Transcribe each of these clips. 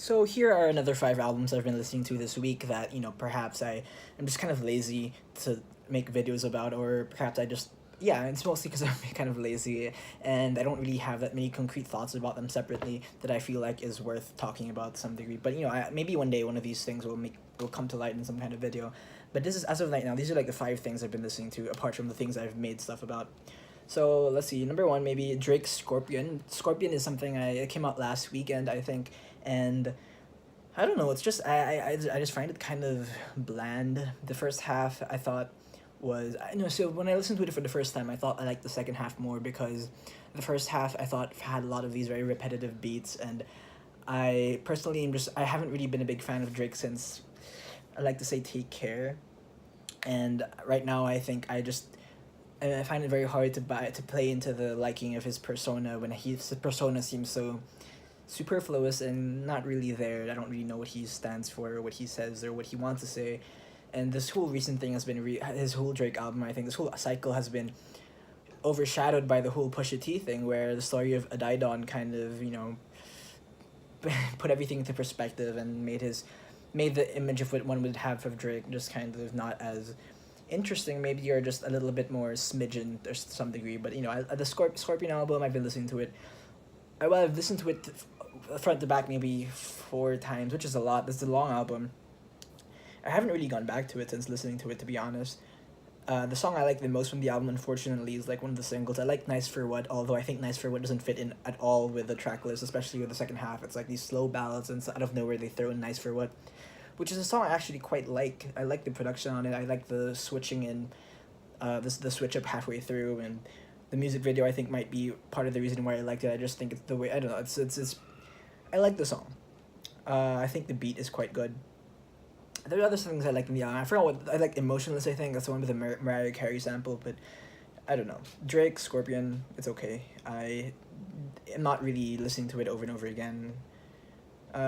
So here are another five albums I've been listening to this week that, perhaps I'm just kind of lazy to make videos about, or perhaps yeah, it's mostly because I'm kind of lazy and I don't really have that many concrete thoughts about them separately that I feel like is worth talking about to some degree. But, maybe one day one of these things will come to light in some kind of video. But this is, as of right now, these are like the five things I've been listening to, apart from the things I've made stuff about. So let's see. Number one, maybe Drake's Scorpion. Scorpion is something it came out last weekend, I think, and I don't know. It's just I just find it kind of bland. The first half I thought was I know. So when I listened to it for the first time, I thought I liked the second half more because the first half I thought had a lot of these very repetitive beats, and I personally am just I haven't really been a big fan of Drake since I like to say Take Care, and right now I think I find it very hard to play into the liking of his persona when his persona seems so superfluous and not really there. I don't really know what he stands for or what he says or what he wants to say. And this whole recent thing has been his whole Drake album. I think this whole cycle has been overshadowed by the whole Pusha T thing, where the story of Adidon kind of put everything into perspective and made the image of what one would have of Drake just kind of not as interesting. Maybe you're just a little bit more smidgen to some degree. But the Scorpion album, I've been listening to it. I've listened to it front to back maybe four times, which is a lot. This is a long album. I haven't really gone back to it since listening to it, to be honest. The song I like the most from the album, unfortunately, is like one of the singles. I like Nice for What, although I think Nice for What doesn't fit in at all with the track list, especially with the second half. It's like these slow ballads, and so out of nowhere they throw in Nice for What, which is a song I actually quite like. I like the production on it. I like the switching in, the switch up halfway through, and the music video I think might be part of the reason why I liked it. I just think it's the way I don't know. It's I like the song. I think the beat is quite good. There are other things I like in the album. I forgot what I like. Emotionless, I think that's the one with the Mariah Carey sample. But I don't know. Drake Scorpion, it's okay. I am not really listening to it over and over again.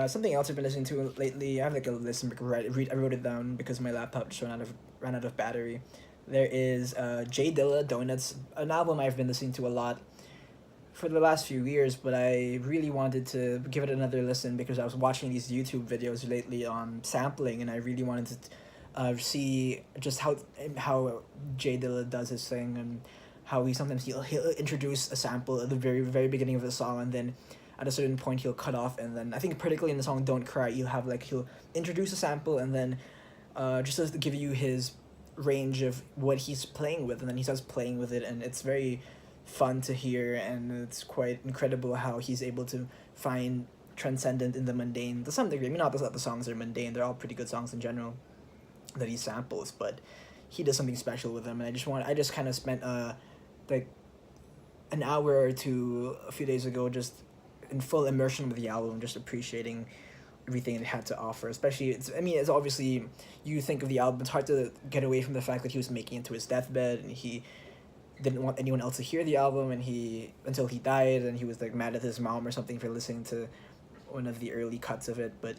Something else I've been listening to lately. I have like a list. I wrote it down because my laptop just ran out of battery. There is J Dilla Donuts, an album I've been listening to a lot for the last few years, but I really wanted to give it another listen because I was watching these YouTube videos lately on sampling, and I really wanted to see just how J Dilla does his thing, and how he'll introduce a sample at the very very beginning of the song, and then at a certain point he'll cut off, and then I think particularly in the song Don't Cry he'll introduce a sample, and then just to give you his range of what he's playing with, and then he starts playing with it, and it's very fun to hear, and it's quite incredible how he's able to find transcendent in the mundane to some degree. I mean, not that the songs are mundane, they're all pretty good songs in general that he samples, but he does something special with them, and I just kind of spent like an hour or two a few days ago just in full immersion with the album, just appreciating everything it had to offer. Especially it's obviously, you think of the album, it's hard to get away from the fact that he was making it to his deathbed, and he didn't want anyone else to hear the album, and until he died, and he was like mad at his mom or something for listening to one of the early cuts of it. But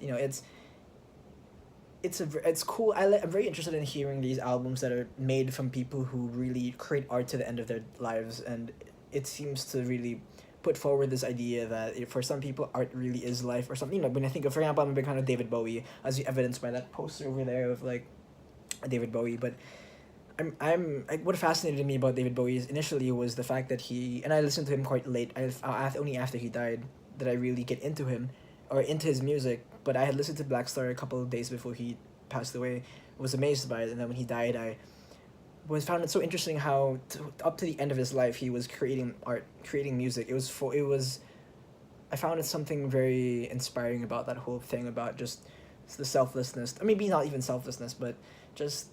it's cool. I'm very interested in hearing these albums that are made from people who really create art to the end of their lives, and it seems to really put forward this idea that for some people art really is life or something. When I think of, for example, I'm a big fan of David Bowie, as evidenced by that poster over there of like David Bowie. But what fascinated me about David Bowie initially was the fact that and I listened to him quite late. Only after he died did I really get into him or into his music. But I had listened to Black Star a couple of days before he passed away. Was amazed by it, and then when he died, I found it so interesting how up to the end of his life he was creating art, creating music. I found it something very inspiring about that whole thing, about just the selflessness. I mean, maybe not even selflessness, but just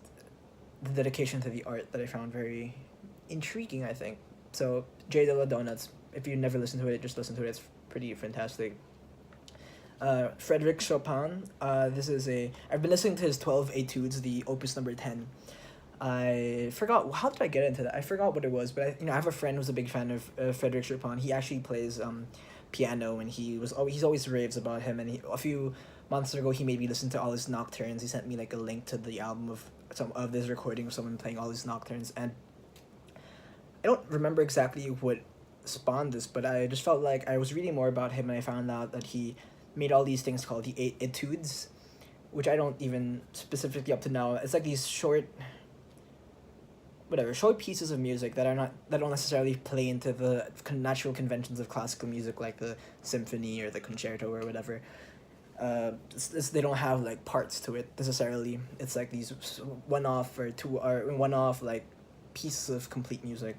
the dedication to the art that I found very intriguing, I think. So, J Dilla Donuts, if you never listened to it, just listen to it. It's pretty fantastic. Frédéric Chopin, I've been listening to his 12 Études, the opus number 10. I forgot, how did I get into that? I forgot what it was, but I have a friend who's a big fan of Frédéric Chopin. He actually plays piano, and he's always raves about him, and a few months ago he made me listen to all his nocturnes. He sent me like a link to the album of some of this recording of someone playing all his nocturnes, and I don't remember exactly what spawned this, but I just felt like I was reading more about him, and I found out that he made all these things called the Etudes, which I don't even specifically up to now. It's like these short, whatever, short pieces of music that don't necessarily play into the natural conventions of classical music, like the symphony or the concerto or whatever. They don't have like parts to it necessarily. It's like these one off like pieces of complete music.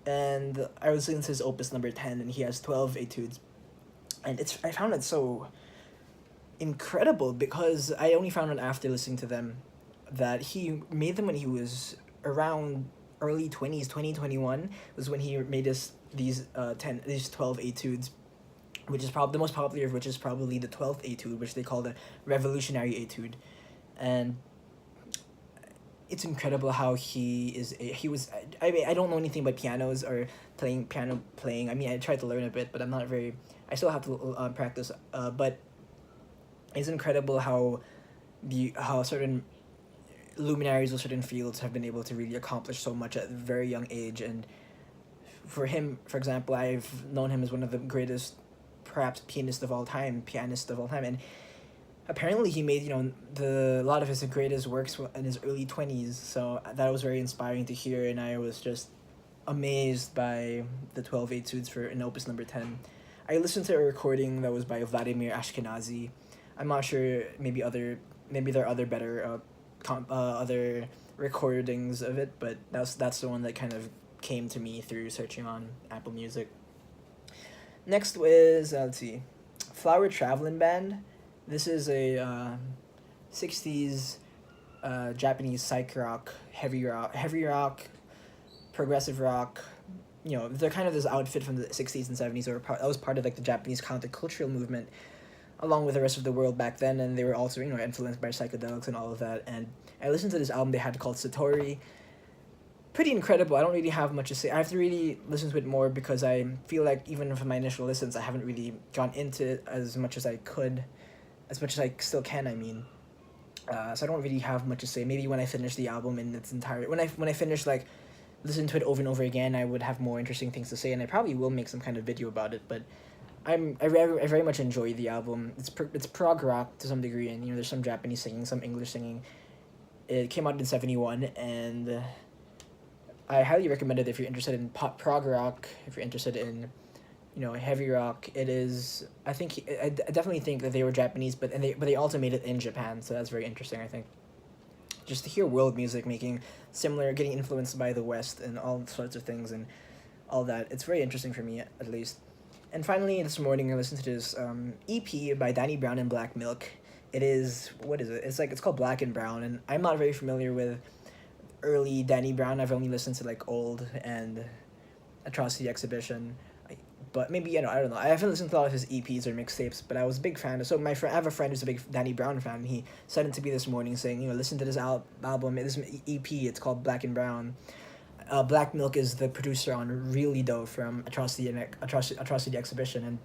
And I was listening to his opus number 10, and he has 12 etudes, and I found it so incredible because I only found out after listening to them that he made them when he was around early 20s. 2021 was when he made these 12 etudes, which is probably the most popular of which is probably the 12th etude, which they call the revolutionary etude. And it's incredible how he was. I mean, I don't know anything about pianos or piano playing. I mean, I tried to learn a bit, but I'm not very. I still have to practice. But it's incredible how certain luminaries of certain fields have been able to really accomplish so much at a very young age. And for him, for example, I've known him as one of the greatest, perhaps pianist of all time, and apparently he made a lot of his greatest works in his early 20s. So that was very inspiring to hear, and I was just amazed by the 12 etudes for in opus number 10. I listened to a recording that was by Vladimir Ashkenazy. I'm not sure, maybe there are other better other recordings of it, but that's the one that kind of came to me through searching on Apple Music. Next is let's see, Flower Travellin Band. This is a 60s Japanese psych rock, heavy rock, progressive rock. They're kind of this outfit from the 60s and 70s that was part of like the Japanese countercultural movement along with the rest of the world back then, and they were also influenced by psychedelics and all of that. And I listened to this album they had called Satori. Pretty incredible. I don't really have much to say. I have to really listen to it more because I feel like even from my initial listens, I haven't really gone into it as much as I could, as much as I still can. I mean, so I don't really have much to say. Maybe when I finish the album in its entirety, when I finish like listening to it over and over again, I would have more interesting things to say, and I probably will make some kind of video about it. But I very much enjoy the album. It's prog rock to some degree, and there's some Japanese singing, some English singing. It came out in 1971, and I highly recommend it if you're interested in prog rock, if you're interested in heavy rock. It is, I definitely think that they were Japanese, but they also made it in Japan, so that's very interesting, I think. Just to hear world music getting influenced by the West and all sorts of things and all that, it's very interesting for me, at least. And finally, this morning I listened to this EP by Danny Brown and Black Milk. It is, what is it? It's called Black and Brown, and I'm not very familiar with early Danny Brown. I've only listened to like Old and Atrocity Exhibition, but maybe I don't know. I haven't listened to a lot of his EPs or mixtapes, but I was a big fan. So I have a friend who's a big Danny Brown fan. And he sent it to me this morning saying, listen to this album. This EP. It's called Black and Brown. Black Milk is the producer on Really Dough from Atrocity Exhibition, and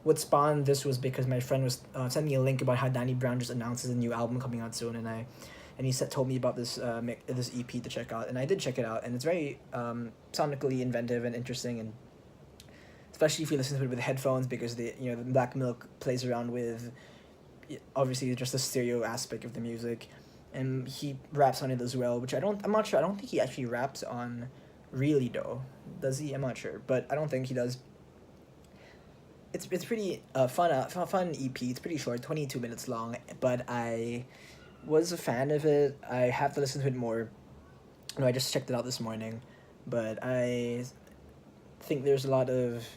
what spawned this was because my friend was sending me a link about how Danny Brown just announces a new album coming out soon, and he told me about this EP to check out, and I did check it out, and it's very sonically inventive and interesting, and especially if you listen to it with headphones, because the Black Milk plays around with obviously just the stereo aspect of the music, and he raps on it as well, which I'm not sure. I don't think he actually raps on Really Dough. Does he? I'm not sure, but I don't think he does. It's pretty fun EP. It's pretty short, 22 minutes long, but I was a fan of it. I have to listen to it more. I just checked it out this morning, but I think there's a lot of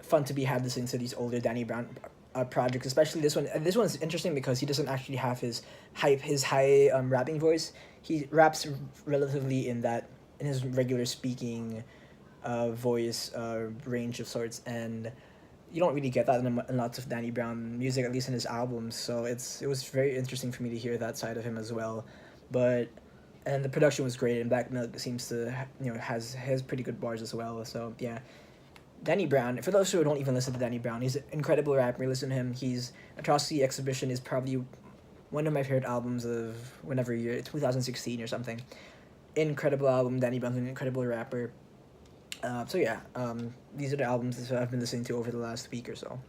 fun to be had listening to these older Danny Brown projects, especially this one. This one's interesting because he doesn't actually have his high rapping voice. He raps relatively in his regular speaking voice range of sorts, and you don't really get that in lots of Danny Brown music, at least in his albums. So it was very interesting for me to hear that side of him as well. And the production was great, and Black Milk seems to has pretty good bars as well. So yeah, Danny Brown. For those who don't even listen to Danny Brown, he's an incredible rapper. Listen to him. Atrocity Exhibition is probably one of my favorite albums of whenever year, 2016 or something. Incredible album. Danny Brown's an incredible rapper. So yeah, these are the albums that I've been listening to over the last week or so.